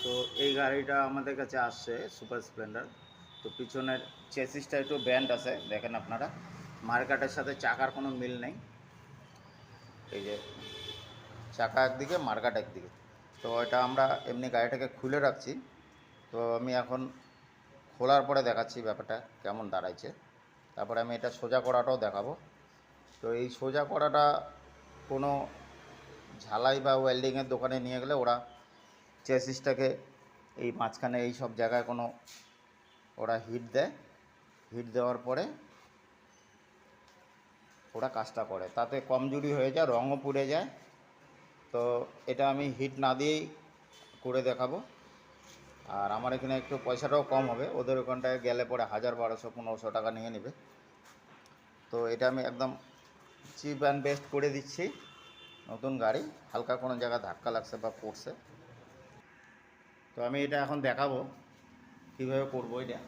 তো এই গাড়িটা আমাদের কাছে আসছে সুপার স্প্লেন্ডার। তো পিছনের চেসিসটা একটু ব্যান্ড আছে, দেখেন আপনারা, মার্কেটের সাথে চাকার কোনো মিল নেই। এই যে চাকা একদিকে, মার্কেট একদিকে। তো এটা আমরা এমনি গাড়িটাকে খুলে রাখছি। তো আমি এখন খোলার পরে দেখাচ্ছি ব্যাপারটা কেমন দাঁড়াইছে। তারপরে আমি এটা সোজা করাটাও দেখাবো। তো এই সোজা করাটা কোনো ঝালাই বা ওয়েল্ডিংয়ের দোকানে নিয়ে গেলে ওরা চেসিসটাকে এই মাঝখানে এই সব জায়গায় কোনো ওরা হিট দেয়, হিট দেওয়ার পরে ওরা কাজটা করে, তাতে কমজোরি হয়ে যায়, রঙও পুড়ে যায়। তো এটা আমি হিট না দিয়েই করে দেখাবো। আর আমার এখানে একটু পয়সাটাও কম হবে, ওদের ওখানটায় গেলে পরে 1000, 1200, 1500 টাকা নিয়ে নেবে। তো এটা আমি একদম চিপ অ্যান্ড বেস্ট করে দিচ্ছি। নতুন গাড়ি, হালকা কোনো জায়গায় ধাক্কা লাগছে বা পড়ছে। তো আমি এটা এখন দেখাবো কীভাবে করবো এটা।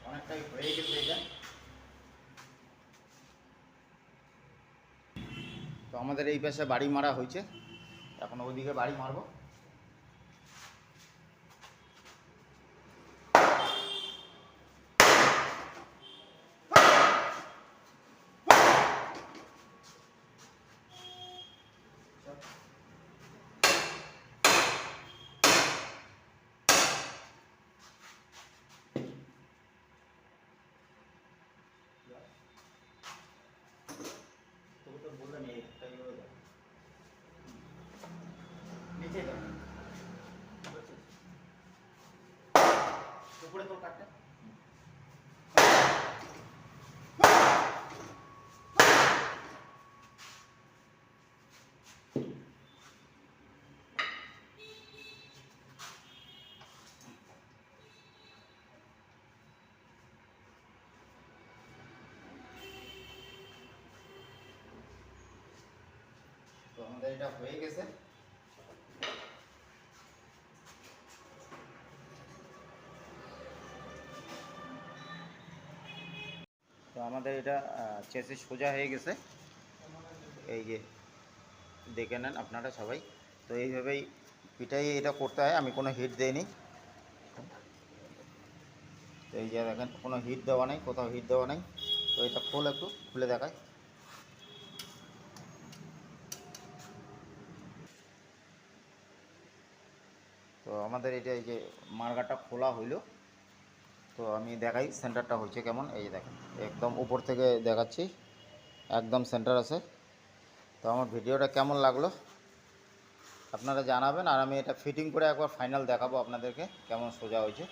অনেকটাই হয়ে গেছে এটা। তো আমাদের এই পাশে বাড়ি মারা হয়েছে, এখন ওইদিকে বাড়ি মারবো। উপরে তোর কাটটা তো আমাদের এটা হয়ে গেছে। তো আমাদের এটা চেসিস সোজা হয়ে গেছে, এই যে দেখে নেন আপনারা সবাই। তো এইভাবেই পিঠাই এটা করতে হয়, আমি কোনো হিট দেইনি। তো এই যে দেখেন কোনো হিট দেওয়া নেই, কোথাও হিট দেওয়া নেই। তো এটা খোল, একটু খুলে দেখায়। তো আমাদের এটা এই যে মার্গাটা খোলা হইল। তো আমি দেখাই সেন্টারটা হচ্ছে কেমন। এই যে দেখেন একদম উপর থেকে দেখাচ্ছি, একদম সেন্টার আছে। তো আমার ভিডিওটা কেমন লাগলো আপনারা জানাবেন, আর আমি এটা ফিটিং করে একবার ফাইনাল দেখাবো আপনাদেরকে কেমন সোজা হয়েছে।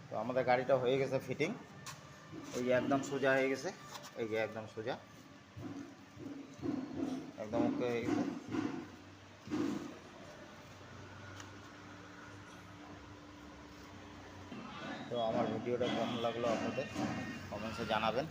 তো আমাদের গাড়িটা হয়ে গেছে ফিটিং, এই যে একদম সোজা হয়ে গেছে, এই যে একদম সোজা, একদম ওকে হয়ে গেছে। তো আমার ভিডিওটা কেমন লাগলো আপনাদের কমেন্টসে জানাবেন।